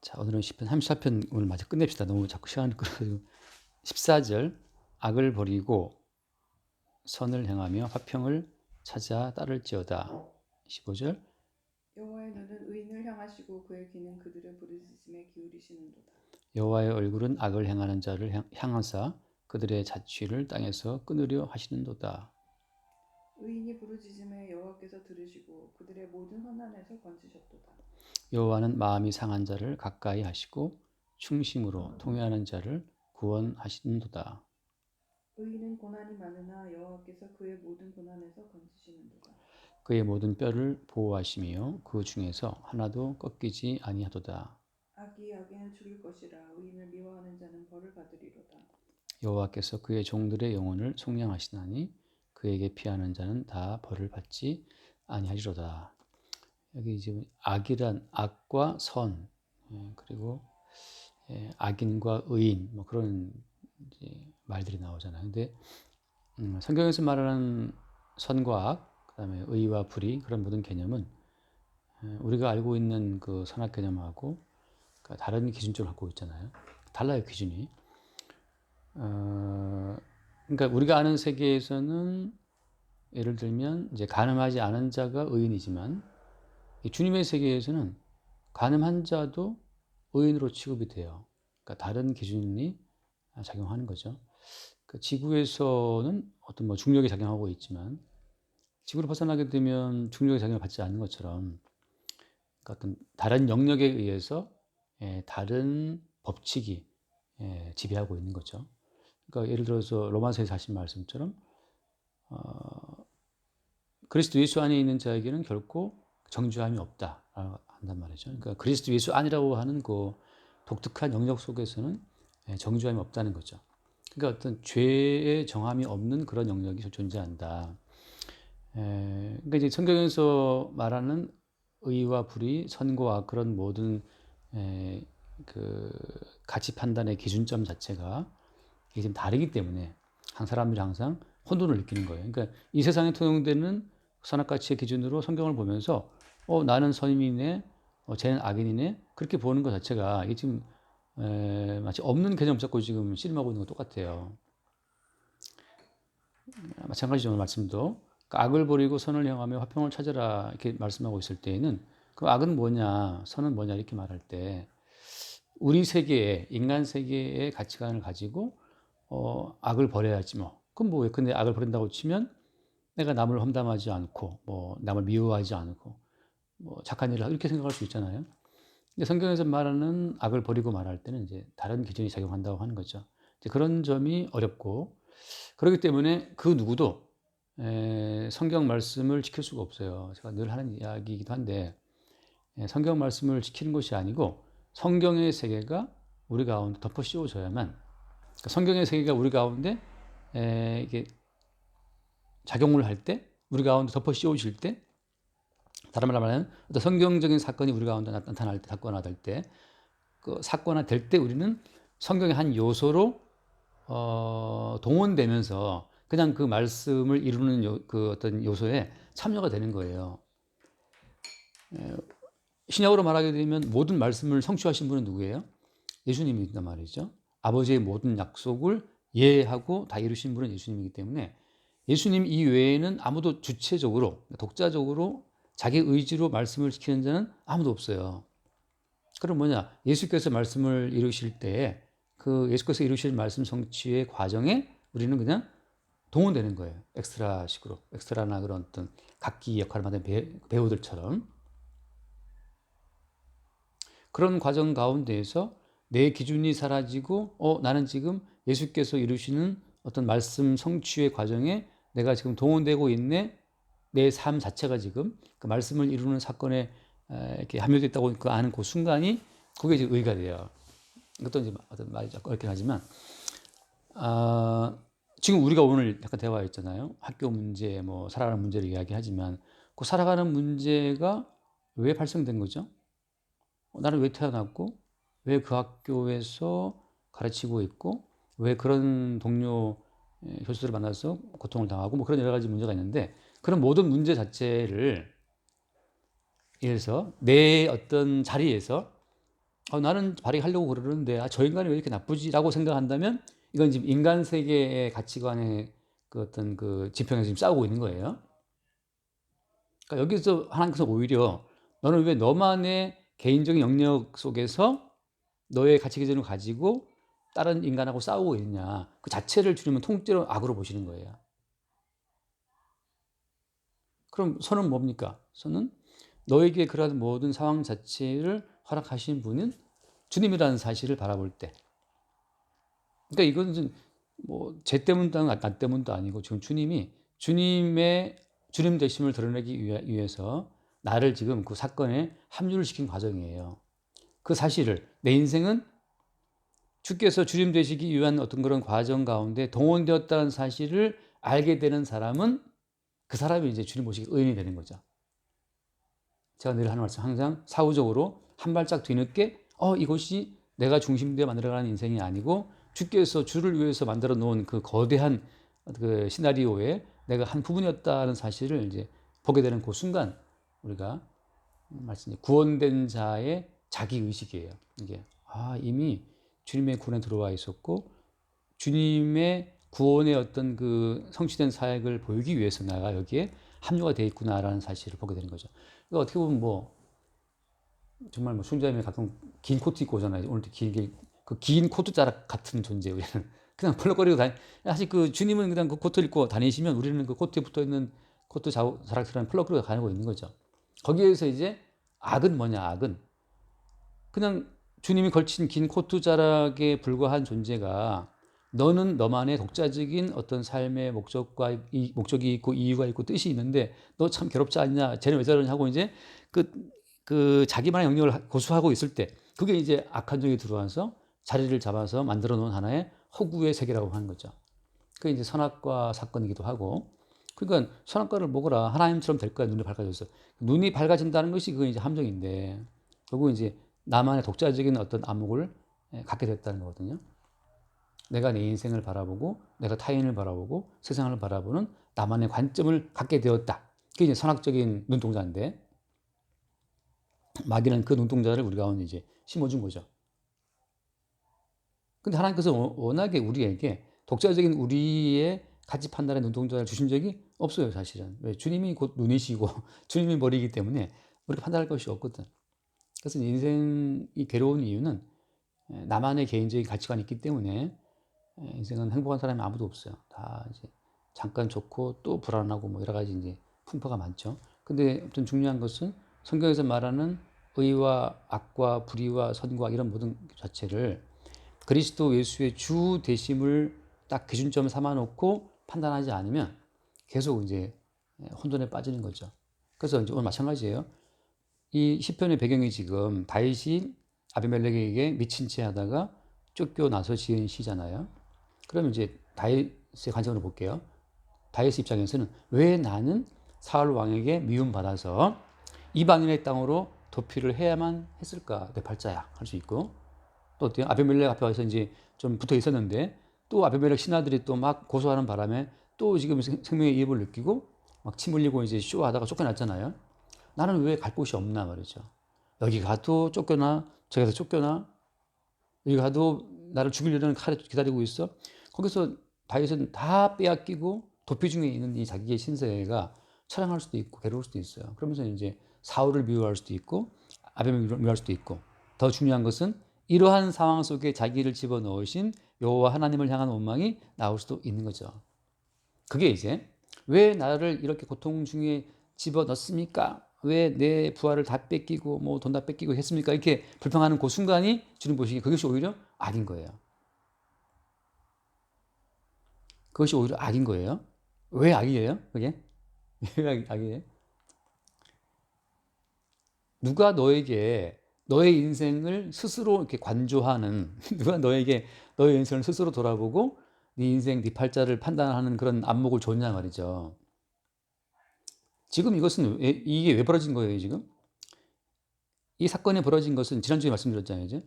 자, 오늘은 시편 34편 오늘 마저 끝냅시다. 너무 자꾸 시간을 끌어가지고 14절 악을 버리고 선을 행하며 화평을 찾아 따를지어다. 15절 여호와의 눈은 의인을 향하시고 그의 귀는 그들의 부르짖음에 기울이시는도다. 여호와의 얼굴은 악을 행하는 자를 향하사 그들의 자취를 땅에서 끊으려 하시는도다. 의인이 부르짖음에 여호와께서 들으시고 그들의 모든 환난에서 건지셨도다. 여호와는 마음이 상한 자를 가까이 하시고 충심으로 통회하는 자를 구원하시는도다. 의인은 고난이 많으나 여호와께서 그의 모든 고난에서 건지시는도다. 그의 모든 뼈를 보호하시며 그 중에서 하나도 꺾이지 아니하도다. 악이 악인을 죽일 것이라 의인을 미워하는 자는 벌을 받으리로다. 여호와께서 그의 종들의 영혼을 속량하시나니 그에게 피하는 자는 다 벌을 받지 아니하리로다. 여기 지금 악이란 악과 선, 그리고 악인과 의인 뭐 그런 말들이 나오잖아요. 근데 성경에서 말하는 선과 악, 그다음에 의와 불의 그런 모든 개념은 우리가 알고 있는 그 선악 개념하고 다른 기준점을 갖고 있잖아요. 달라요, 기준이. 그러니까 우리가 아는 세계에서는 예를 들면 이제 간음하지 않은 자가 의인이지만 주님의 세계에서는 간음한 자도 의인으로 취급이 돼요. 그러니까 다른 기준이 작용하는 거죠. 그 지구에서는 어떤 뭐 중력이 작용하고 있지만 지구를 벗어나게 되면 중력의 작용을 받지 않는 것처럼 그러니까 어떤 다른 영역에 의해서 다른 법칙이 지배하고 있는 거죠. 그러니까 예를 들어서 로마서에서 하신 말씀처럼 그리스도 예수 안에 있는 자에게는 결코 정죄함이 없다 한단 말이죠. 그러니까 그리스도 예수 안이라고 하는 그 독특한 영역 속에서는 정죄함이 없다는 거죠. 그러니까 어떤 죄의 정함이 없는 그런 영역이 존재한다. 그러니까 이제 성경에서 말하는 의와 불의, 선과 악 그런 모든 그 가치 판단의 기준점 자체가 이게 좀 다르기 때문에 한 사람들이 항상 혼돈을 느끼는 거예요. 그러니까 이 세상에 통용되는 선악가치의 기준으로 성경을 보면서 나는 선인이네, 쟤는 악인이네 그렇게 보는 것 자체가 이게 지금 마치 없는 개념 잡고 지금 씨름하고 있는 것 똑같아요. 마찬가지죠. 오늘 말씀도 악을 버리고 선을 행하며 화평을 찾으라 이렇게 말씀하고 있을 때에는 그 악은 뭐냐, 선은 뭐냐 이렇게 말할 때 우리 세계에 인간 세계의 가치관을 가지고 악을 버려야지 뭐. 그럼 뭐 근데 악을 버린다고 치면 내가 남을 험담하지 않고 뭐 남을 미워하지 않고 뭐 착한 일을 하고 이렇게 생각할 수 있잖아요. 근데 성경에서 말하는 악을 버리고 말할 때는 이제 다른 기준이 작용한다고 하는 거죠. 이제 그런 점이 어렵고 그렇기 때문에 그 누구도 성경 말씀을 지킬 수가 없어요. 제가 늘 하는 이야기이기도 한데 성경 말씀을 지키는 것이 아니고 성경의 세계가 우리 가운데 덮어 씌워져야만 그러니까 성경의 세계가 우리 가운데 이게 작용을 할 때 우리 가운데 덮어 씌워질 때 다른 말로 말하면 어떤 성경적인 사건이 우리 가운데 나타날 때 사건화될 때 그 사건화될 때 우리는 성경의 한 요소로 동원되면서 그냥 그 말씀을 이루는 그 어떤 요소에 참여가 되는 거예요. 신약으로 말하게 되면 모든 말씀을 성취하신 분은 누구예요? 예수님이란 말이죠. 아버지의 모든 약속을 예하고 다 이루신 분은 예수님이기 때문에 예수님 이외에는 아무도 주체적으로 독자적으로 자기 의지로 말씀을 지키는 자는 아무도 없어요. 그럼 뭐냐? 예수께서 말씀을 이루실 때에 그 예수께서 이루실 말씀 성취의 과정에 우리는 그냥 동원되는 거예요. 엑스트라식으로. 엑스트라나 그런 어떤 각기 역할을 맡은 배우들처럼. 그런 과정 가운데에서 내 기준이 사라지고 나는 지금 예수께서 이루시는 어떤 말씀 성취의 과정에 내가 지금 동원되고 있네. 내 삶 자체가 지금 그 말씀을 이루는 사건에 이렇게 함유됐다고 그 아는 그 순간이 그게 이제 의가 돼요. 이것도 이제 어떤 말이 자꾸 어렵긴 하지만 지금 우리가 오늘 약간 대화했잖아요. 학교 문제, 뭐 살아가는 문제를 이야기하지만 그 살아가는 문제가 왜 발생된 거죠? 나는 왜 태어났고 왜 그 학교에서 가르치고 있고 왜 그런 동료 교수들을 만나서 고통을 당하고 뭐 그런 여러 가지 문제가 있는데 그런 모든 문제 자체를 예를 들어서 내 어떤 자리에서 나는 바르게 하려고 그러는데 저 인간이 왜 이렇게 나쁘지라고 생각한다면 이건 지금 인간 세계의 가치관의 그 어떤 그 지평에서 지금 싸우고 있는 거예요. 그러니까 여기서 하나님께서 오히려 너는 왜 너만의 개인적인 영역 속에서 너의 가치 기준을 가지고 다른 인간하고 싸우고 있느냐. 그 자체를 주님은 통째로 악으로 보시는 거예요. 그럼 선은 뭡니까? 선은 너에게 그러한 모든 상황 자체를 허락하신 분은 주님이라는 사실을 바라볼 때. 그러니까 이건 뭐제 때문도 아니고 나 때문도 아니고 지금 주님이 주님 되심을 드러내기 위해서 나를 지금 그 사건에 합류를 시킨 과정이에요. 그 사실을 내 인생은 주께서 주님 되시기 위한 어떤 그런 과정 가운데 동원되었다는 사실을 알게 되는 사람은 그 사람이 이제 주님 보시기 의인이 되는 거죠. 제가 늘 하는 말씀 항상 사후적으로 한 발짝 뒤늦게 이것이 내가 중심되어 만들어가는 인생이 아니고 주께서 주를 위해서 만들어 놓은 그 거대한 그 시나리오에 내가 한 부분이었다는 사실을 이제 보게 되는 그 순간 우리가 말씀이 구원된 자의 자기 의식이에요. 이게 이미 주님의 구원에 들어와 있었고 주님의 구원의 어떤 그 성취된 사역을 보이기 위해서 내가 여기에 합류가 되어 있구나라는 사실을 보게 되는 거죠. 그러니까 어떻게 보면 정말 순자님이 가끔 긴 코트 입고 오잖아요. 오늘도 길게 그 긴 코트 자락 같은 존재 우리는 그냥 벌렁거리고 사실 그 주님은 그냥 그 코트 입고 다니시면 우리는 그 코트에 붙어 있는 코트 자락처럼 펄럭거리고 다니고 있는 거죠. 거기에서 이제 악은 뭐냐? 악은 그냥 주님이 걸친 긴 코트 자락에 불과한 존재가 너는 너만의 독자적인 어떤 삶의 목적이 있고 이유가 있고 뜻이 있는데 너 참 괴롭지 않냐? 쟤는 왜 저러냐 하고 이제 그 자기만의 영역을 고수하고 있을 때 그게 이제 악한 종이 들어와서 자리를 잡아서 만들어 놓은 하나의 허구의 세계라고 하는 거죠. 그게 이제 선악과 사건이기도 하고 그러니까 선악과를 먹어라 하나님처럼 될 거야 눈이 밝아져서 눈이 밝아진다는 것이 그게 이제 함정인데 결국 이제 나만의 독자적인 어떤 암흑을 갖게 됐다는 거거든요. 내가 내 인생을 바라보고 내가 타인을 바라보고 세상을 바라보는 나만의 관점을 갖게 되었다. 그게 이제 선악적인 눈동자인데 마귀는 그 눈동자를 우리 가운데 이제 심어준 거죠. 근데 하나님께서 워낙에 우리에게 독자적인 우리의 가치 판단의 눈동자를 주신 적이 없어요, 사실은. 왜? 주님이 곧 눈이시고 주님이 머리이기 때문에 우리가 판단할 것이 없거든. 그래서 인생이 괴로운 이유는 나만의 개인적인 가치관이 있기 때문에 인생은 행복한 사람이 아무도 없어요. 다 이제 잠깐 좋고 또 불안하고 뭐 여러 가지 이제 풍파가 많죠. 근데 아무튼 중요한 것은 성경에서 말하는 의와 악과 불의와 선과 이런 모든 자체를 그리스도 예수의 주 되심을 딱 기준점 삼아 놓고 판단하지 않으면 계속 이제 혼돈에 빠지는 거죠. 그래서 이제 오늘 마찬가지예요. 이 시편의 배경이 지금 다윗이 아비멜렉에게 미친 채 하다가 쫓겨나서 지은 시잖아요. 그러면 이제 다윗의 관점으로 볼게요. 다윗의 입장에서는 왜 나는 사울 왕에게 미움받아서 이방인의 땅으로 도피를 해야만 했을까? 내 팔자야 할 수 있고 또 어때요? 아비멜렉 앞에 와서 이제 좀 붙어 있었는데 또 아비멜렉 신하들이 또 막 고소하는 바람에 또 지금 생명의 위협을 느끼고 막 침 흘리고 이제 쇼하다가 쫓겨났잖아요. 나는 왜 갈 곳이 없나 말이죠. 여기 가도 쫓겨나, 저기 가서 쫓겨나, 여기 가도 나를 죽이려는 칼에 기다리고 있어. 거기서 다윗은 다 빼앗기고 도피 중에 있는 이 자기의 신세가 처량할 수도 있고 괴로울 수도 있어요. 그러면서 이제 사울을 미워할 수도 있고 아벨을 미워할 수도 있고 더 중요한 것은 이러한 상황 속에 자기를 집어넣으신 여호와 하나님을 향한 원망이 나올 수도 있는 거죠. 그게 이제 왜 나를 이렇게 고통 중에 집어넣습니까? 왜 내 부하를 다 뺏기고 뭐 돈 다 뺏기고 했습니까? 이렇게 불평하는 그 순간이 주님 보시기에 그것이 오히려 악인 거예요. 그것이 오히려 악인 거예요. 왜 악이에요? 그게? 왜 악이에요? 누가 너에게 너의 인생을 스스로 이렇게 관조하는 누가 너에게 너의 인생을 스스로 돌아보고 네 인생, 네 팔자를 판단하는 그런 안목을 줬냐 말이죠. 지금 이것은 이게 왜 벌어진 거예요, 지금? 이 사건이 벌어진 것은 지난주에 말씀드렸잖아요. 이제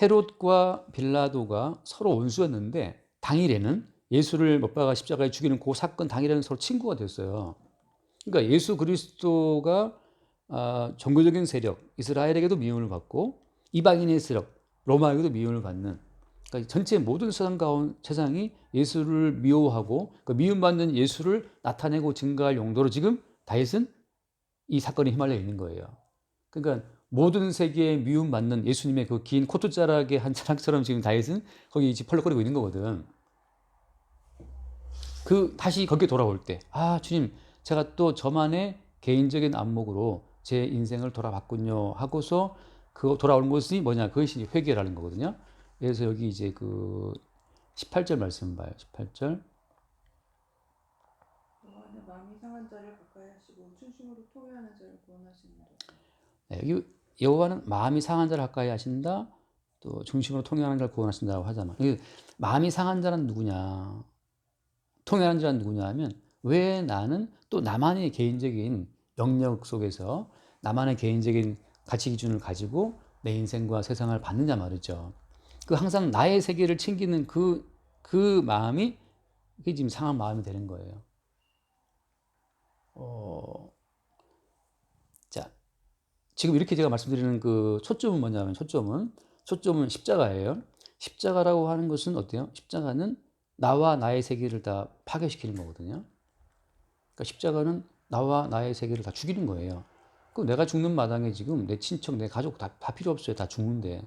헤롯과 빌라도가 서로 원수였는데 당일에는 예수를 못 박아 십자가에 죽이는 그 사건 당일에는 서로 친구가 됐어요. 그러니까 예수 그리스도가 종교적인 세력 이스라엘에게도 미움을 받고 이방인일수록 로마에게도 미움을 받는, 그러니까 전체 모든 세상이 예수를 미워하고 그 미움받는 예수를 나타내고 증거할 용도로 지금 다윗은 이 사건에 휘말려 있는 거예요. 그러니까 모든 세계에 미움받는 예수님의 그 긴 코트자락의 한 자락처럼 지금 다윗은 거기 지금 펄럭거리고 있는 거거든. 그 다시 거기에 돌아올 때, 아 주님, 제가 또 저만의 개인적인 안목으로 제 인생을 돌아봤군요 하고서 그 돌아오는 것이 뭐냐, 그것이 이제 회개라는 거거든요. 그래서 여기 이제 그 18절 말씀 봐요. 18절. 여호와는 마음이 상한 자를 가까이 하시고 충심으로 통회하는 자를 구원하시는도다. 네, 여기 여호와는 마음이 상한 자를 가까이 하신다, 또 중심으로 통행하는 자를 구원하신다고 하잖아. 이게 마음이 상한 자는 누구냐, 통행하는 자는 누구냐 하면, 왜 나는 또 나만의 개인적인 영역 속에서 나만의 개인적인 가치 기준을 가지고 내 인생과 세상을 받느냐 말이죠. 그 항상 나의 세계를 챙기는 그 마음이, 그게 지금 상한 마음이 되는 거예요. 자, 지금 이렇게 제가 말씀드리는 그 초점은 뭐냐면, 초점은 십자가예요. 십자가라고 하는 것은 어때요? 십자가는 나와 나의 세계를 다 파괴시키는 거거든요. 그러니까 십자가는 나와 나의 세계를 다 죽이는 거예요. 그 내가 죽는 마당에 지금 내 친척, 내 가족 다 필요 없어요. 다 죽는데.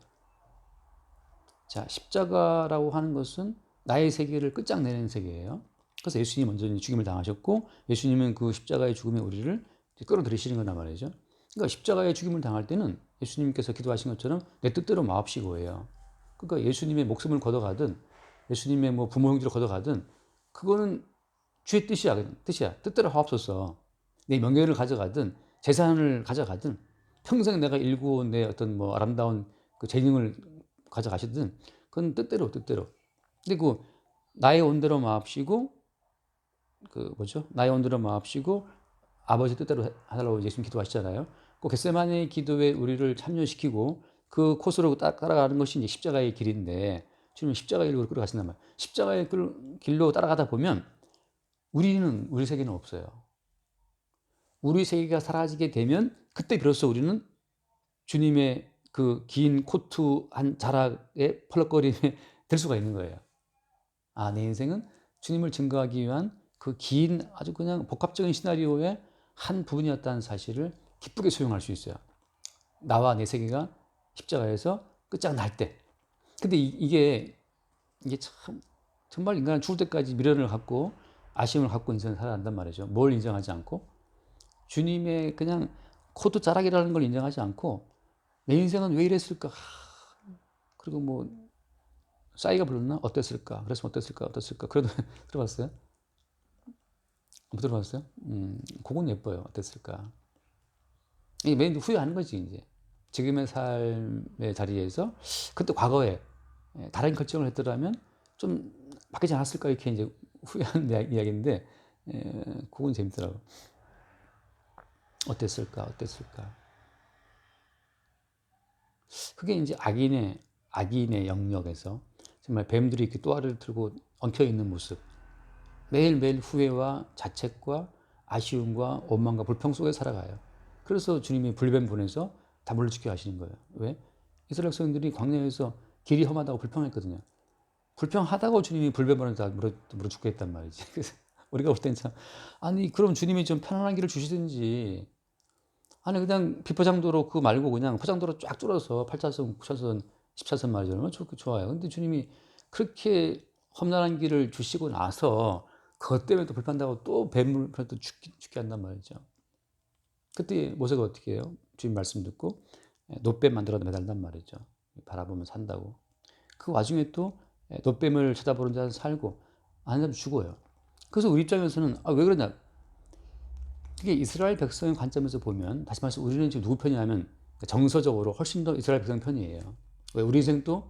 자, 십자가라고 하는 것은 나의 세계를 끝장내는 세계예요. 그래서 예수님이 먼저 죽임을 당하셨고, 예수님은 그 십자가의 죽음에 우리를 끌어들이시는 거란 말이죠. 그러니까 십자가의 죽임을 당할 때는 예수님께서 기도하신 것처럼 내 뜻대로 마옵시고예요. 그러니까 예수님의 목숨을 걷어가든 예수님의 뭐 부모 형제를 걷어가든 그거는 주의 뜻이야. 뜻대로 하옵소서. 내 명예를 가져가든 재산을 가져가든 평생 내가 일구어온 내 어떤 뭐 아름다운 그 재능을 가져가시든 그건 뜻대로. 근데 그 나의 온대로 마옵시고, 그 뭐죠? 나의 온대로 마옵시고 아버지 뜻대로 하달라고 예수님 기도하시잖아요. 그 겟세마네 기도에 우리를 참여시키고 그 코스로 따라가는 것이 이제 십자가의 길인데, 주님은 십자가의 길로 끌어가신단 말이에요. 십자가의 길로 따라가다 보면 우리 세계는 없어요. 우리 세계가 사라지게 되면 그때 비로소 우리는 주님의 그 긴 코트 한 자락에 펄럭거림에 들 수가 있는 거예요. 아, 내 인생은 주님을 증거하기 위한 그 긴 아주 그냥 복합적인 시나리오의 한 부분이었다는 사실을 기쁘게 수용할 수 있어요. 나와 내 세계가 십자가에서 끝장날 때. 근데 이게 참 정말 인간은 죽을 때까지 미련을 갖고 아쉬움을 갖고 인생을 살아간단 말이죠. 뭘 인정하지 않고, 주님의 그냥 코드 자락이라는 걸 인정하지 않고, 내 인생은 왜 이랬을까? 그리고 뭐 싸이가 불렀나? 어땠을까? 그랬으면 어땠을까? 그래도 들어봤어요? 못 들어봤어요? 그건 예뻐요. 어땠을까? 이게 매일 후회하는 거지, 이제. 지금의 삶의 자리에서 그때 과거에 다른 결정을 했더라면 좀 바뀌지 않았을까, 이렇게 이제 후회하는 이야기인데, 그건 재밌더라고. 어땠을까? 그게 이제 악인의 영역에서 정말 뱀들이 이렇게 또아를 들고 엉켜 있는 모습, 매일매일 후회와 자책과 아쉬움과 원망과 불평 속에 살아가요. 그래서 주님이 불뱀 보내서 다 물러죽게 하시는 거예요. 왜? 이스라엘 백성들이 광야에서 길이 험하다고 불평했거든요. 불평하다고 주님이 불뱀 보내서 다 물어 죽게 했단 말이지. 그래서 우리가 볼 땐 참, 아니 그럼 주님이 좀 편안한 길을 주시든지, 아니 그냥 비포장도로 그거 말고 그냥 포장도로 쫙 뚫어서 8차선, 9차선, 10차선 말이죠. 얼마나 좋아요. 근데 주님이 그렇게 험난한 길을 주시고 나서 그것 때문에 또 불편하다고 또 뱀을 또 죽게 한단 말이죠. 그때 모세가 어떻게 해요? 주님 말씀 듣고 놋뱀 만들어서 매달단 말이죠. 바라보면 산다고. 그 와중에 또 놋뱀을 쳐다보는 자는 살고 아는 사람 죽어요. 그래서 우리 입장에서는 왜 그러냐? 그게 이스라엘 백성의 관점에서 보면, 다시 말해서 우리는 지금 누구 편이냐면 정서적으로 훨씬 더 이스라엘 백성 편이에요. 왜? 우리 인생도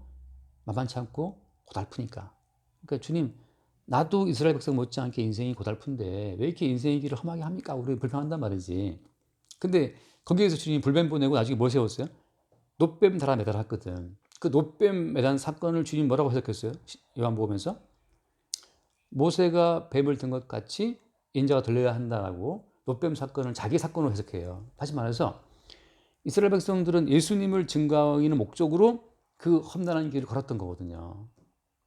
만만치 않고 고달프니까. 그러니까 주님, 나도 이스라엘 백성 못지않게 인생이 고달픈데 왜 이렇게 인생의 길을 험하게 합니까? 우리 불평한단 말이지. 근데 거기에서 주님이 불뱀 보내고 나중에 뭘 세웠어요? 놋뱀 달아 매달았거든. 그 놋뱀 매단 사건을 주님 뭐라고 해석했어요? 요한복음에서 모세가 뱀을 든 것 같이 인자가 들려야 한다라고 놋뱀 사건을 자기 사건으로 해석해요. 다시 말해서 이스라엘 백성들은 예수님을 증거하기는 목적으로 그 험난한 길을 걸었던 거거든요.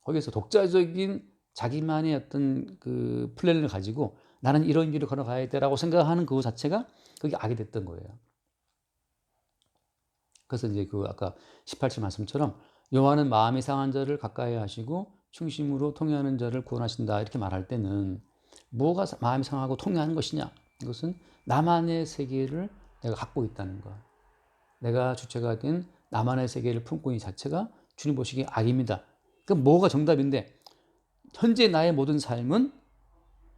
거기에서 독자적인 자기만의 어떤 그 플랜을 가지고 나는 이런 길을 걸어가야 돼라고 생각하는 그 자체가 그게 악이 됐던 거예요. 그래서 이제 그 아까 18절 말씀처럼 여호와는 마음이 상한 자를 가까이 하시고 충심으로 통회하는 자를 구원하신다 이렇게 말할 때는 뭐가 마음이 상하고 통회하는 것이냐? 이것은 나만의 세계를 내가 갖고 있다는 것. 내가 주체가 된 나만의 세계를 품고 있는 자체가 주님 보시기에 악입니다. 그럼 뭐가 정답인데 현재 나의 모든 삶은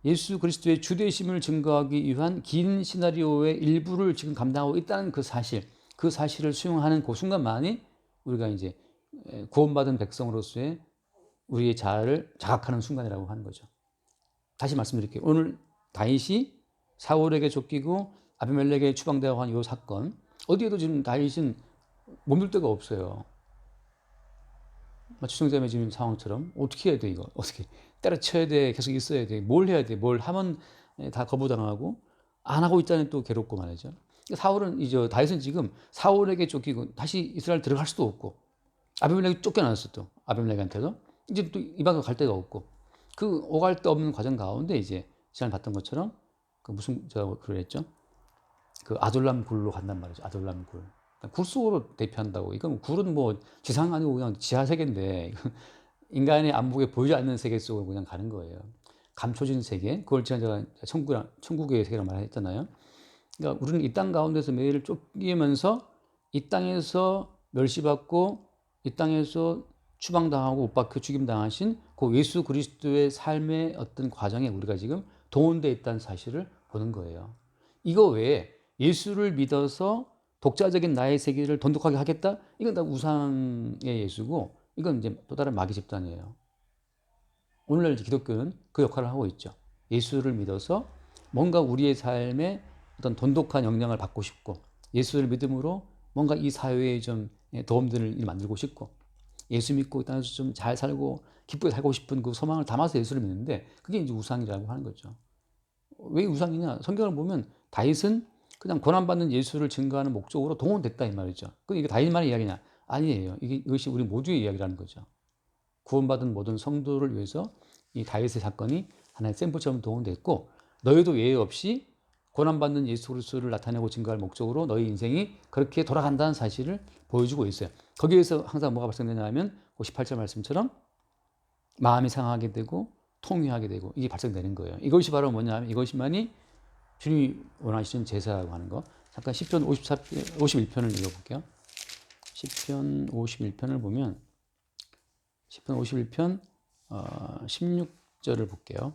예수 그리스도의 주되심을 증거하기 위한 긴 시나리오의 일부를 지금 감당하고 있다는 그 사실, 그 사실을 수용하는 그 순간만이 우리가 이제 구원받은 백성으로서의 우리의 자아를 자각하는 순간이라고 하는 거죠. 다시 말씀드릴게요. 오늘 다윗이 사울에게 쫓기고 아비멜렉에 추방되어 한 이 사건, 어디에도 지금 다윗은 몸둘 데가 없어요. 추성자매 지금 상황처럼 어떻게 해야 돼 이거? 어떻게 때려쳐야 돼? 계속 있어야 돼? 뭘 해야 돼? 뭘 하면 다 거부당하고 안 하고 있다는 또 괴롭고 말이죠. 사울은 이제 다윗은 지금 사울에게 쫓기고 다시 이스라엘 들어갈 수도 없고 아비멜렉이 쫓겨났어 또 아비멜렉한테도 이제 또 이방으로 갈 데가 없고 그 오갈 데 없는 과정 가운데 이제 시간을 봤던 것처럼 그 무슨 제가 그랬죠? 그 아둘람 굴로 간단 말이죠. 아둘람 굴. 굴 속으로 대피한다고. 이건 굴은 뭐 지상 아니고 그냥 지하 세계인데 인간의 안목에 보이지 않는 세계 속으로 그냥 가는 거예요. 감춰진 세계. 그걸 제가 천국의 세계라고 말했잖아요. 그러니까 우리는 이 땅 가운데서 매일 쫓기면서 이 땅에서 멸시받고 이 땅에서 추방당하고 못 박혀 죽임당하신 그 예수 그리스도의 삶의 어떤 과정에 우리가 지금 동원되어 있다는 사실을 보는 거예요. 이거 외에 예수를 믿어서 독자적인 나의 세계를 돈독하게 하겠다? 이건 다 우상의 예수고 이건 이제 또 다른 마귀 집단이에요. 오늘날 기독교는 그 역할을 하고 있죠. 예수를 믿어서 뭔가 우리의 삶에 어떤 돈독한 영향을 받고 싶고 예수를 믿음으로 뭔가 이 사회에 좀 도움되는 일 만들고 싶고 예수 믿고 이 땅에서 좀 잘 살고 기쁘게 살고 싶은 그 소망을 담아서 예수를 믿는데 그게 이제 우상이라고 하는 거죠. 왜 우상이냐? 성경을 보면 다윗은 그냥 고난받는 예수를 증거하는 목적으로 동원됐다 이 말이죠. 그 이게 다윗만의 이야기냐? 아니에요. 이것이 우리 모두의 이야기라는 거죠. 구원받은 모든 성도를 위해서 이 다윗의 사건이 하나의 샘플처럼 동원됐고 너희도 예외 없이 고난받는 예수 그리스도를 나타내고 증거할 목적으로 너희 인생이 그렇게 돌아간다는 사실을 보여주고 있어요. 거기에서 항상 뭐가 발생되냐 하면 58절 말씀처럼 마음이 상하게 되고 통회하게 되고 이게 발생되는 거예요. 이것이 바로 뭐냐 하면 이것이만이 주님이 원하시는 제사라고 하는 거. 잠깐 시편 51편을 읽어볼게요. 시편 51편을 보면 시편 51편 16절을 볼게요.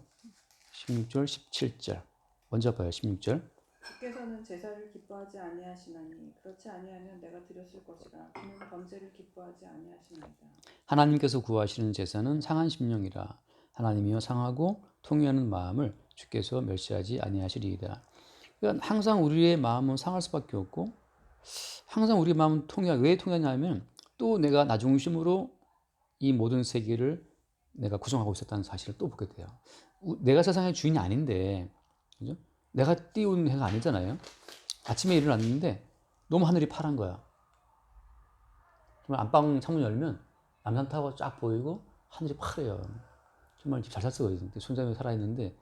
16절, 17절. 먼저 봐요. 16절. 주께서는 제사를 기뻐하지 아니하시나니 그렇지 아니하면 내가 드렸을 것이라 그는 번제를 기뻐하지 아니하십니다. 하나님께서 구하시는 제사는 상한 심령이라 하나님이여 상하고 통회하는 마음을 주께서 멸시하지 아니하시리이다. 그러니까 항상 우리의 마음은 상할 수밖에 없고 항상 우리 마음은 왜 통하냐면 또 내가 나 중심으로 이 모든 세계를 내가 구성하고 있었다는 사실을 또 보게 돼요. 내가 세상의 주인이 아닌데, 그죠? 내가 띄운 해가 아니잖아요. 아침에 일어났는데 너무 하늘이 파란 거야. 정말 안방 창문 열면 남산타워가 쫙 보이고 하늘이 파래요. 정말 잘 샀어요. 손자매 살아있는데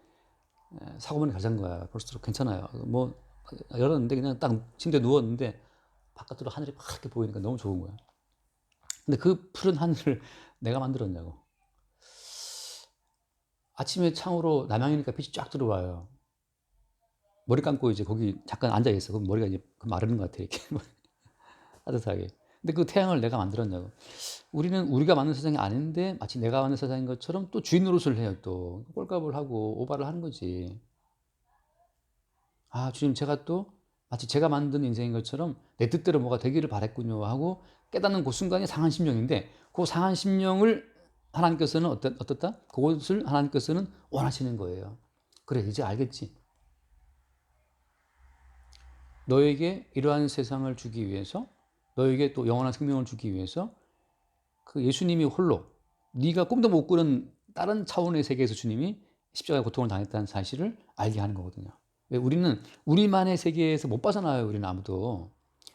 사고문이 잘 산 거야. 볼수록 괜찮아요. 뭐 열었는데 그냥 딱 침대에 누웠는데 바깥으로 하늘이 파랗게 보이니까 너무 좋은 거야. 근데 그 푸른 하늘을 내가 만들었냐고. 아침에 창으로 남향이니까 빛이 쫙 들어와요. 머리 감고 이제 거기 잠깐 앉아 있어. 그럼 머리가 이제 마르는 것 같아 이렇게 따뜻하게. 근데 그 태양을 내가 만들었냐고. 우리는 우리가 만든 세상이 아닌데 마치 내가 만든 세상인 것처럼 또 주인 노릇을 해요. 또 꼴값을 하고 오바를 하는 거지. 아 주님 제가 또 마치 제가 만든 인생인 것처럼 내 뜻대로 뭐가 되기를 바랬군요 하고 깨닫는 그 순간이 상한 심령인데 그 상한 심령을 하나님께서는 어떻다? 그것을 하나님께서는 원하시는 거예요. 그래 이제 알겠지. 너에게 이러한 세상을 주기 위해서 너에게 또 영원한 생명을 주기 위해서 그 예수님이 홀로 네가 꿈도 못 꾸는 다른 차원의 세계에서 주님이 십자가의 고통을 당했다는 사실을 알게 하는 거거든요. 왜 우리는 우리만의 세계에서 못 벗어나요. 우리는 아무도.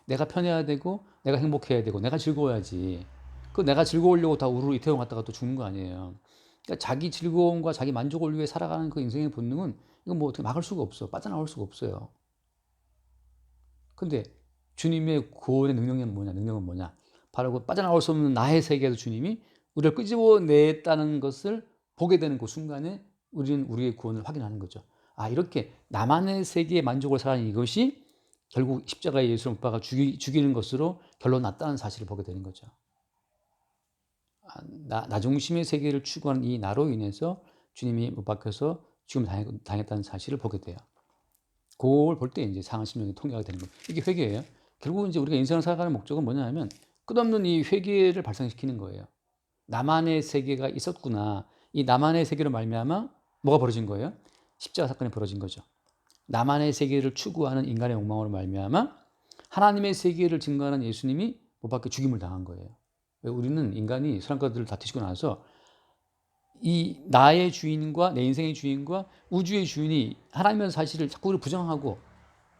내가 편해야 되고 내가 행복해야 되고 내가 즐거워야지. 그 내가 즐거우려고 다 우르르 이태원 갔다가 또 죽는 거 아니에요. 그러니까 자기 즐거움과 자기 만족을 위해 살아가는 그 인생의 본능은 이건 뭐 어떻게 막을 수가 없어. 빠져나올 수가 없어요. 근데 주님의 구원의 능력은 뭐냐? 능력은 뭐냐? 바로 그 빠져나올 수 없는 나의 세계에서 주님이 우리를 끄집어냈다는 것을 보게 되는 그 순간에 우리는 우리의 구원을 확인하는 거죠. 아, 이렇게 나만의 세계의 만족을 살아가는 이것이 결국 십자가에 예수를 못 박아 죽이는 것으로 결론 났다는 사실을 보게 되는 거죠. 나 중심의 세계를 추구하는 이 나로 인해서 주님이 못 박혀서 죽음을 당했다는 사실을 보게 돼요. 그걸 볼 때 이제 상한 심령이 통해가 되는 거예요. 이게 회개예요. 결국 이제 우리가 인생을 살아가는 목적은 뭐냐면 끝없는 이 회개를 발생시키는 거예요. 나만의 세계가 있었구나. 이 나만의 세계로 말미암아 뭐가 벌어진 거예요? 십자가 사건이 벌어진 거죠. 나만의 세계를 추구하는 인간의 욕망으로 말미암아 하나님의 세계를 증거하는 예수님이 못 박혀 죽임을 당한 거예요. 우리는 인간이 선한 것들을 다 드시고 나서 이 나의 주인과 내 인생의 주인과 우주의 주인이 하나님의 사실을 자꾸 부정하고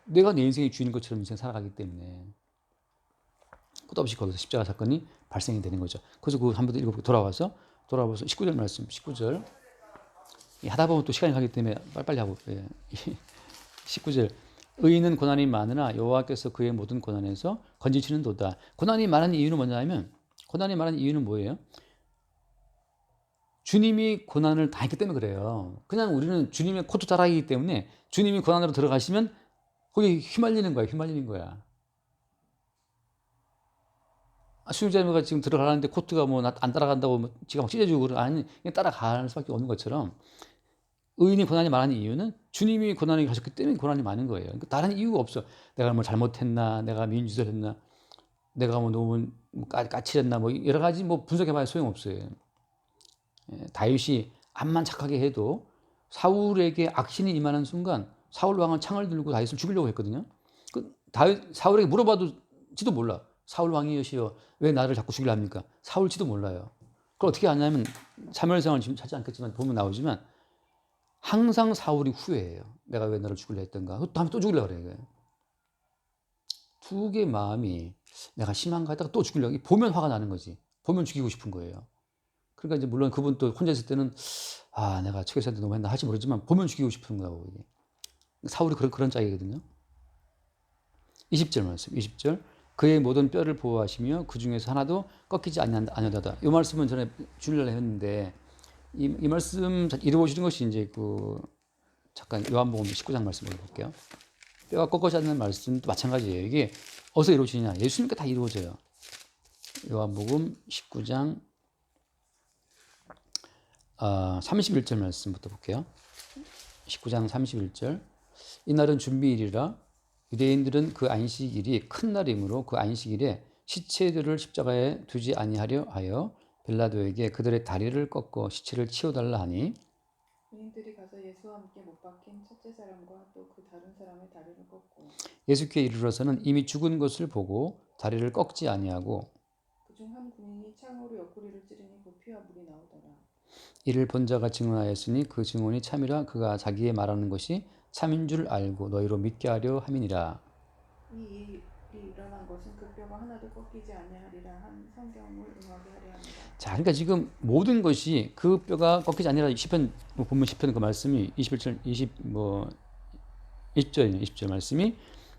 내가 내 인생의 주인인 것처럼 인생 살아가기 때문에 끝없이 거기서 십자가 사건이 발생이 되는 거죠. 그래서 그 한번 읽어보고 돌아와서 19절 말씀, 19절 하다 보면 또 시간이 가기 때문에 빨리빨리 하고 19절 의인은 고난이 많으나 여호와께서 그의 모든 고난에서 건지시는도다. 고난이 많은 이유는 뭐냐면 고난이 많은 이유는 뭐예요? 주님이 고난을 당했기 때문에 그래요. 그냥 우리는 주님의 코트 자락이기 때문에 주님이 고난으로 들어가시면 거기 휘말리는 거야. 수영자가 지금 들어가는데 코트가 뭐 안 따라간다고 뭐 지가 막 찢어지고 아니 그냥 따라갈 수밖에 없는 것처럼 의인이 고난이 많은 이유는 주님이 고난을 가셨기 때문에 고난이 많은 거예요. 그러니까 다른 이유가 없어. 내가 뭐 잘못했나, 내가 미운짓을 했나, 내가 뭐 너무 까칠했나, 뭐 여러 가지 뭐 분석해봐야 소용없어요. 다윗이 암만 착하게 해도 사울에게 악신이 임하는 순간 사울 왕은 창을 들고 다윗을 죽이려고 했거든요. 사울에게 물어봐도 지도 몰라. 사울 왕이여시여 왜 나를 자꾸 죽이려 합니까? 사울지도 몰라요. 그걸 어떻게 아냐면 사무엘상을 지금 찾지 않겠지만 보면 나오지만 항상 사울이 후회해요. 내가 왜 너를 죽이려 했던가. 다음에 또 죽이려고 그래요. 두 개의 마음이 내가 심한가 했다가 또 죽이려고 보면 화가 나는 거지. 보면 죽이고 싶은 거예요. 그러니까 이제 물론 그분 또 혼자 있을 때는 내가 최교사한테 너무 했나 할지 모르지만 보면 죽이고 싶은 거고 이게. 사울이 그런 짝이거든요. 20절 말씀. 20절 그의 모든 뼈를 보호하시며 그 중에서 하나도 꺾이지 아니하다. 이 말씀은 전에 주일날 했는데 이 말씀 이루어지는 것이 이제 잠깐 요한복음 19장 말씀을 볼게요. 뼈가 꺾어지지 않는 말씀도 마찬가지예요. 이게 어디서 이루어지냐? 예수님께 다 이루어져요. 요한복음 19장 31절 말씀부터 볼게요. 19장 31절 이날은 준비일이라 유대인들은 그 안식일이 큰 날이므로 그 안식일에 시체들을 십자가에 두지 아니하려 하여 빌라도에게 그들의 다리를 꺾어 시체를 치워달라 하니 유대인들이 가서 예수와 함께 못 박힌 첫째 사람과 또 그 다른 사람의 다리를 꺾고 예수께 이르러서는 이미 죽은 것을 보고 다리를 꺾지 아니하고 그중 한 군인이 창으로 옆구리를 찌르니 그 피와 물이 나오더라. 이를 본 자가 증언하였으니 그 증언이 참이라 그가 자기의 말하는 것이 참인 줄 알고 너희로 믿게 하려 함이니라. 이 일이 일어난 것은 그 뼈가 하나도 꺾이지 아니하리라 한 성경을 응하게 하려 합니다. 자, 그러니까 지금 모든 것이 그 뼈가 꺾이지 아니라 시편 보면 시편 그 말씀이 21절 20절 말씀이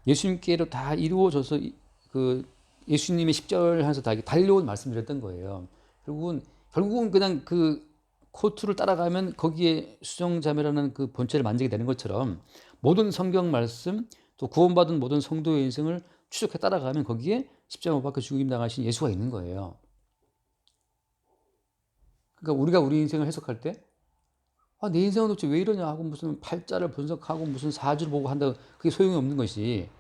예수님께로 다 이루어져서 그 예수님의 십자가를 하면서 다 달려온 말씀드렸던 거예요. 결국은 그냥 그 코트를 따라가면 거기에 수정자매라는 그 본체를 만지게 되는 것처럼 모든 성경 말씀 또 구원받은 모든 성도의 인생을 추적해 따라가면 거기에 십자가 못 박혀 죽임 당하신 예수가 있는 거예요. 그러니까 우리가 우리 인생을 해석할 때 내 인생은 도대체 왜 이러냐 하고 무슨 팔자를 분석하고 무슨 사주를 보고 한다 그게 소용이 없는 것이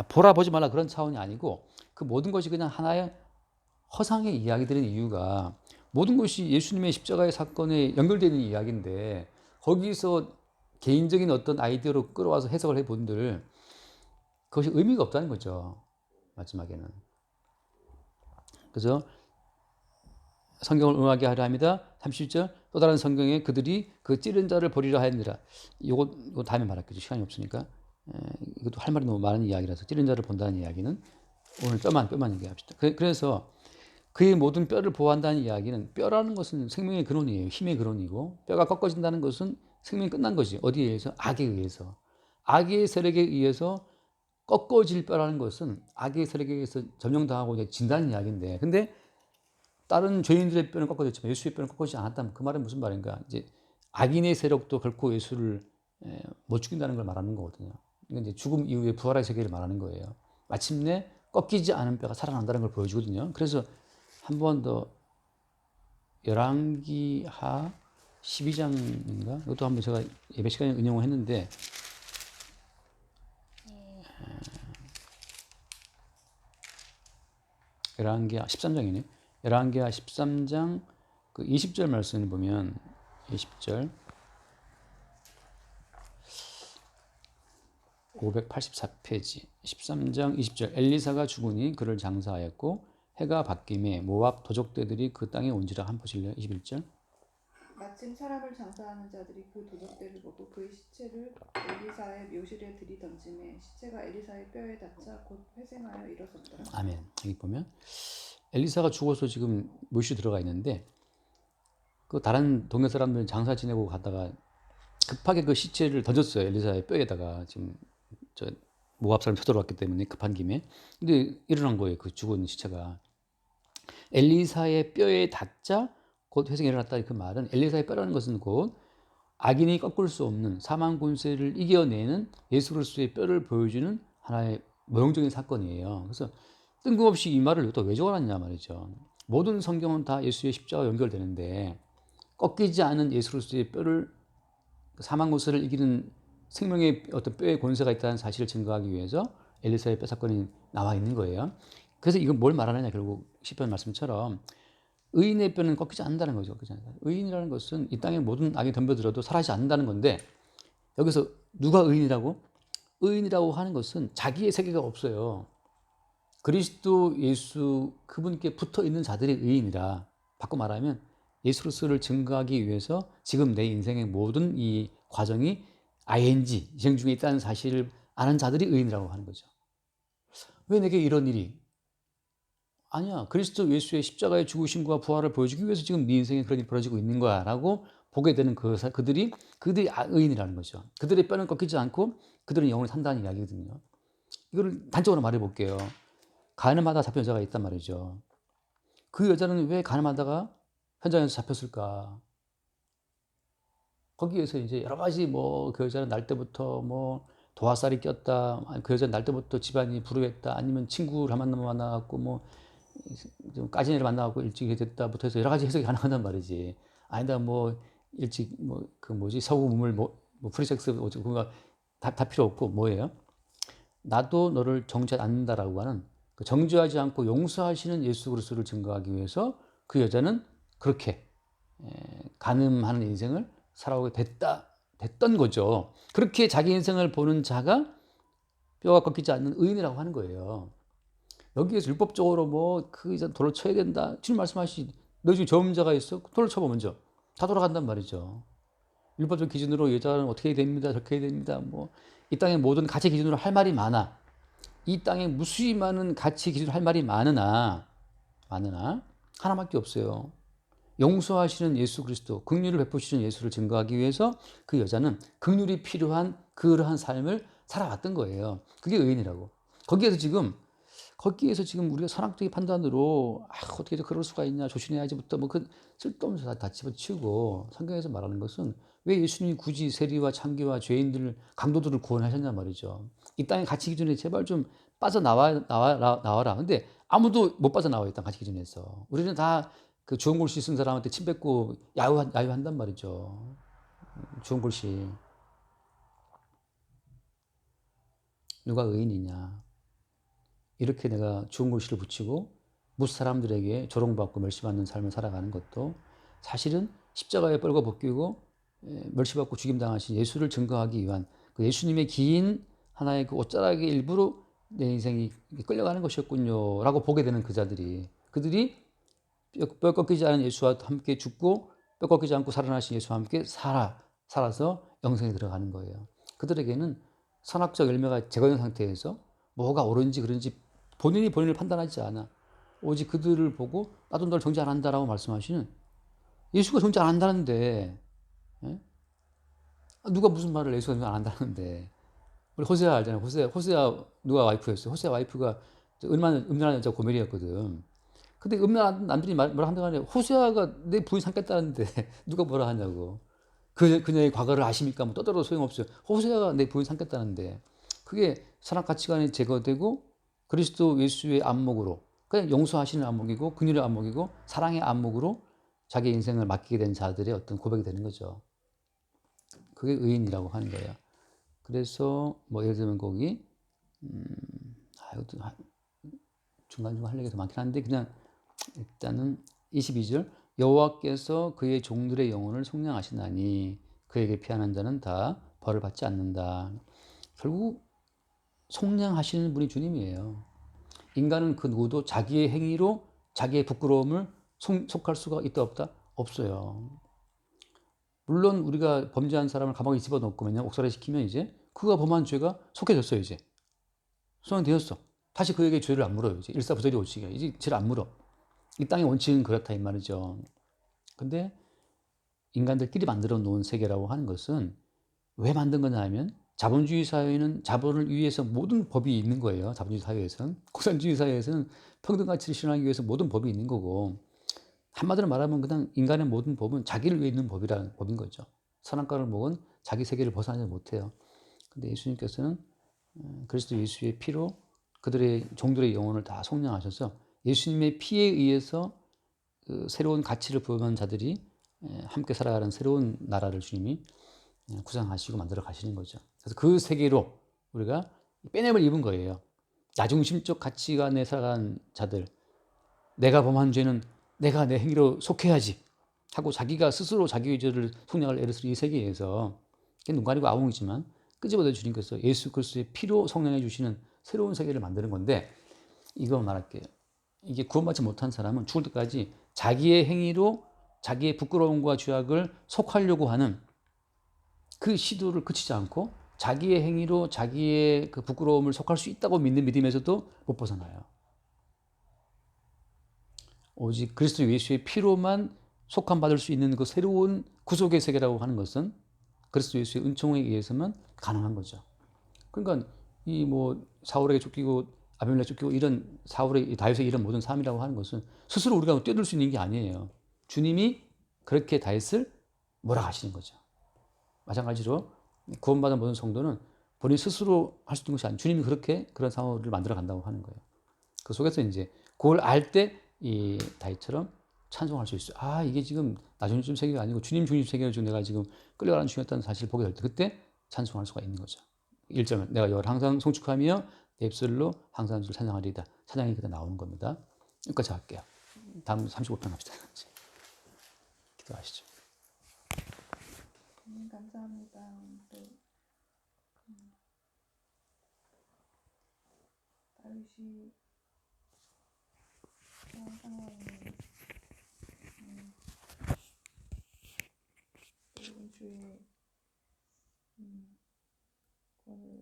보라 보지 말라 그런 차원이 아니고 그 모든 것이 그냥 하나의 허상의 이야기들인 이유가 모든 것이 예수님의 십자가의 사건에 연결되는 이야기인데 거기서 개인적인 어떤 아이디어로 끌어와서 해석을 해본들 그것이 의미가 없다는 거죠. 마지막에는. 그래서 성경을 응하게 하려 합니다. 30절 또 다른 성경에 그들이 그 찌른 자를 버리려 하였느라. 이거 다음에 말할게요. 시간이 없으니까. 이것도 할 말이 너무 많은 이야기라서 찌른 자를 본다는 이야기는 오늘 뼈만 얘기합시다. 그래서 그의 모든 뼈를 보호한다는 이야기는 뼈라는 것은 생명의 근원이에요. 힘의 근원이고 뼈가 꺾어진다는 것은 생명이 끝난 것이 어디에 의해서? 악에 의해서. 악의 세력에 의해서 꺾어질 뼈라는 것은 악의 세력에 의해서 점령당하고 이제 진다는 이야기인데 근데 다른 죄인들의 뼈는 꺾어졌지만 예수의 뼈는 꺾어지지 않았다면 그 말은 무슨 말인가? 이제 악인의 세력도 결코 예수를 못 죽인다는 걸 말하는 거거든요. 이건 이제 죽음 이후에 부활의 세계를 말하는 거예요. 마침내 꺾이지 않은 뼈가 살아난다는 걸 보여주거든요. 그래서 한 번 더 열왕기하 12장인가? 이것도 한번 제가 예배 시간에 인용을 했는데 열왕기하 13장이네. 열왕기하 13장 그 20절 말씀을 보면 20절 584페이지 13장 20절 엘리사가 죽으니 그를 장사하였고 해가 바뀜에 모압 도적대들이 그 땅에 온지라. 한번 보실래요? 21절 마침 사람을 장사하는 자들이 그 도적대를 보고 그의 시체를 엘리사의 묘실에 들이던지매 시체가 엘리사의 뼈에 닿자 곧 회생하여 일어섰더라. 아멘. 여기 보면 엘리사가 죽어서 지금 묘실에 들어가 있는데 그 다른 동네 사람들은 장사 지내고 가다가 급하게 그 시체를 던졌어요. 엘리사의 뼈에다가. 지금 저 모압 사람 쳐들어왔기 때문에 급한 김에. 근데 일어난 거예요. 그 죽은 시체가. 엘리사의 뼈에 닿자 곧 회생이 일어났다. 그 말은 엘리사의 뼈라는 것은 곧 악인이 꺾을 수 없는 사망 권세를 이겨내는 예수 그리스도의 뼈를 보여주는 하나의 모형적인 사건이에요. 그래서 뜬금없이 이 말을 또 왜 적어놨냐 말이죠. 모든 성경은 다 예수의 십자가와 연결되는데 꺾이지 않은 예수 그리스도의 뼈를 사망 권세를 이기는 생명의 어떤 뼈의 권세가 있다는 사실을 증거하기 위해서 엘리사의 뼈 사건이 나와 있는 거예요. 그래서 이건 뭘 말하느냐 결국 시편 말씀처럼 의인의 뼈는 꺾이지 않는다는 거죠. 의인이라는 것은 이 땅에 모든 악이 덤벼들어도 사라지지 않는다는 건데 여기서 누가 의인이라고? 의인이라고 하는 것은 자기의 세계가 없어요. 그리스도 예수 그분께 붙어 있는 자들이 의인이라. 바꿔 말하면 예수 그리스도를 증거하기 위해서 지금 내 인생의 모든 이 과정이 ing 인생 중에 있다는 사실을 아는 자들이 의인이라고 하는 거죠. 왜 내게 이런 일이? 아니야. 그리스도 예수의 십자가의 죽으심과 부활을 보여주기 위해서 지금 네 인생에 그런 일이 벌어지고 있는 거야 라고 보게 되는 그들이 의인이라는 거죠. 그들의 뼈는 꺾이지 않고 그들은 영원히 산다는 이야기거든요. 이거를 단적으로 말해볼게요. 가늠하다 잡힌 여자가 있단 말이죠. 그 여자는 왜 가늠하다가 현장에서 잡혔을까? 거기에서 이제 여러 가지 뭐 그 여자는 날 때부터 뭐 도화살이 꼈다, 그 여자는 날 때부터 집안이 불우했다, 아니면 친구를 만나갖고 뭐 좀 까진 애를 만나갖고 일찍 됐다부터 해서 여러 가지 해석이 가능하단 말이지. 아니다 뭐 일찍 뭐 그 뭐지 서구문물 뭐 프리섹스 그거 다 필요 없고 뭐예요? 나도 너를 정죄하지 않는다라고 하는 그 정죄하지 않고 용서하시는 예수 그리스도를 증거하기 위해서 그 여자는 그렇게 간음하는 인생을 살아오게 됐던 거죠. 그렇게 자기 인생을 보는 자가 뼈가 꺾이지 않는 의인이라고 하는 거예요. 여기에서 율법적으로 뭐 그 이제 돌을 쳐야 된다. 지금 말씀하시지. 너 중에 저음자가 있어? 돌을 쳐봐 먼저. 다 돌아간단 말이죠. 율법적 기준으로 여자는 어떻게 해야 됩니다. 저렇게 해야 됩니다. 뭐 이 땅의 모든 가치 기준으로 할 말이 많아. 이 땅에 무수히 많은 가치 기준으로 할 말이 많으나 하나밖에 없어요. 용서하시는 예수 그리스도, 긍휼을 베푸시는 예수를 증거하기 위해서 그 여자는 긍휼이 필요한 그러한 삶을 살아왔던 거예요. 그게 의인이라고. 거기에서 지금 우리가 선악적인 판단으로 어떻게 그럴 수가 있냐 조심해야지부터 뭐 그 쓸데없는 다 집어치우고 성경에서 말하는 것은 왜 예수님이 굳이 세리와 창기와 죄인들 강도들을 구원하셨냐 말이죠. 이 땅의 가치 기준에 제발 좀 나와라. 근데 아무도 못 빠져나와 이 땅 가치 기준에서. 우리는 다 그 주홍 글씨 쓴 사람한테 침 뱉고 야유한단 말이죠. 주홍 글씨 누가 의인이냐? 이렇게 내가 주홍 글씨를 붙이고 무수 사람들에게 조롱받고 멸시받는 삶을 살아가는 것도 사실은 십자가에 뻘거 벗기고 멸시받고 죽임당하신 예수를 증거하기 위한 그 예수님의 긴 하나의 그 옷자락의 일부로 내 인생이 끌려가는 것이었군요 라고 보게 되는 그들이 뼈 꺾이지 않은 예수와 함께 죽고 뼈 꺾이지 않고 살아나신 예수와 함께 살아서 영생에 들어가는 거예요. 그들에게는 선악적 열매가 제거된 상태에서 뭐가 옳은지 그른지 본인이 본인을 판단하지 않아. 오직 그들을 보고 나도 널 정죄 안 한다라고 말씀하시는, 예수가 정죄 안 한다는데, 예? 누가 무슨 말을 예수가 정죄 안 한다는데. 우리 호세아 알잖아요. 호세아 누가 와이프였어요? 호세아 와이프가 음란한 여자 고멜이었거든. 근데 음란한 남들이 뭐라 한다고 하냐. 호세아가 내 부인 삼겠다는데 누가 뭐라 하냐고. 그녀의 과거를 아십니까? 뭐 떠들어도 소용없어요. 호세아가 내 부인 삼겠다는데. 그게 선악 가치관이 제거되고 그리스도 예수의 안목으로, 그냥 용서하시는 안목이고 긍휼의 안목이고 사랑의 안목으로 자기 인생을 맡기게 된 자들의 어떤 고백이 되는 거죠. 그게 의인이라고 하는 거예요. 그래서 뭐 예를 들면 거기 이것도 중간중간 할 얘기가 더 많긴 한데 그냥 일단은 22절, 여호와께서 그의 종들의 영혼을 속량하시나니 그에게 피하는 자는 다 벌을 받지 않는다. 결국 속량하시는 분이 주님이에요. 인간은 그 누구도 자기의 행위로 자기의 부끄러움을 속할 수가 있다 없다? 없어요. 물론 우리가 범죄한 사람을 감옥에 집어넣고 맨날 옥살이 시키면 이제 그가 범한 죄가 속해졌어요. 이제 소환되었어. 다시 그에게 죄를 안 물어요. 이제 일사부절이 오치게 이제 죄를 안 물어. 이 땅의 원칙은 그렇다 이 말이죠. 근데 인간들끼리 만들어 놓은 세계라고 하는 것은 왜 만든 거냐 하면 자본주의 사회는 자본을 위해서 모든 법이 있는 거예요. 자본주의 사회에서는. 공산주의 사회에서는 평등 가치를 실현하기 위해서 모든 법이 있는 거고, 한마디로 말하면 그냥 인간의 모든 법은 자기를 위해 있는 법이라는 법인 거죠. 선악과를 먹은 자기 세계를 벗어나지 못해요. 근데 예수님께서는 그리스도 예수의 피로 그들의 종들의 영혼을 다 속량하셔서 예수님의 피에 의해서 그 새로운 가치를 부여한 자들이 함께 살아가는 새로운 나라를 주님이 구상하시고 만들어 가시는 거죠. 그래서 그 세계로 우리가 빼냄을 입은 거예요. 자중심적 가치관에 살아가는 자들, 내가 범한 죄는 내가 내 행위로 속해야지 하고 자기가 스스로 자기 죄를 속량을 애를 이 세계에서, 눈 가리고 아웅이지만 끄집어내 주님께서 예수 그리스도의 피로 속량해 주시는 새로운 세계를 만드는 건데, 이거 말할게요. 이게 구원받지 못한 사람은 죽을 때까지 자기의 행위로 자기의 부끄러움과 죄악을 속하려고 하는 그 시도를 그치지 않고 자기의 행위로 자기의 그 부끄러움을 속할 수 있다고 믿는 믿음에서도 못 벗어나요. 오직 그리스도 예수의 피로만 속함받을 수 있는 그 새로운 구속의 세계라고 하는 것은 그리스도 예수의 은총에 의해서만 가능한 거죠. 그러니까 이 뭐 사울에게 쫓기고 아비멜렉 쫓기고 이런 사울의 다윗의 이런 모든 삶이라고 하는 것은 스스로 우리가 뛰어들 수 있는 게 아니에요. 주님이 그렇게 다윗을 몰아가시는 거죠. 마찬가지로 구원받은 모든 성도는 본인 스스로 할 수 있는 것이 아니고 주님이 그렇게 그런 상황을 만들어 간다고 하는 거예요. 그 속에서 이제 그걸 알 때 이 다윗처럼 찬송할 수 있어요. 아, 이게 지금 나 중심 세계가 아니고 주님 중심 세계를 지금 내가 지금 끌려가는 중이었다는 사실을 보게 될 때 그때 찬송할 수가 있는 거죠. 1절은 내가 여호와를 항상 송축하며 내 입술로 항상 주를 찬양하리이다. 찬양이 그때 나오는 겁니다. 여기까지 할게요. 다음 35편 합시다. 기도하시죠. 감사합니다. 또 다윗이 그런 상황에 이번 주에 구원을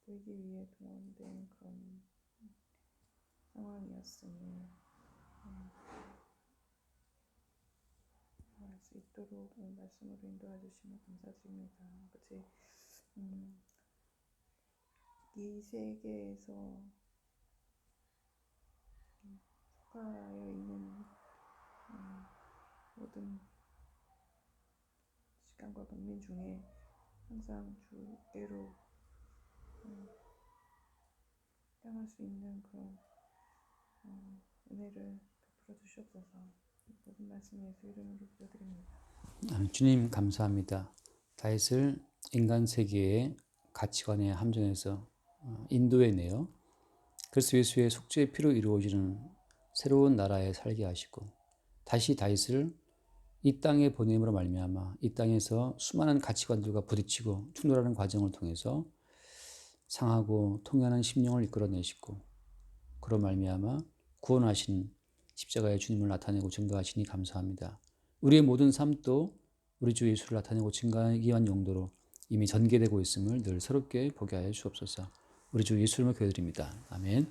보이기 위해 동원된 그런 상황이었으니 할 수 있도록 말씀으로 인도해 주시며 감사드립니다. 아버지, 이 세계에서 속하여 있는 모든 시간과 국민 중에 항상 주께로 향할 수 있는 그런 은혜를 베풀어 주시옵소서. 모든 말씀 예수 이름으로 기도드립니다. 주님 감사합니다. 다윗을 인간 세계의 가치관의 함정에서 인도해내어 그리스도 예수의 속죄의 피로 이루어지는 새로운 나라에 살게 하시고 다시 다윗을 이 땅에 보냄으로 말미암아 이 땅에서 수많은 가치관들과 부딪히고 충돌하는 과정을 통해서 상하고 통연한 심령을 이끌어내시고 그로 말미암아 구원하신 십자가의 주님을 나타내고 증거하시니 감사합니다. 우리의 모든 삶도 우리 주 예수를 나타내고 증거하기 위한 용도로 이미 전개되고 있음을 늘 새롭게 보게 하여 주옵소서. 우리 주 예수 이름으로 기도드립니다. 아멘.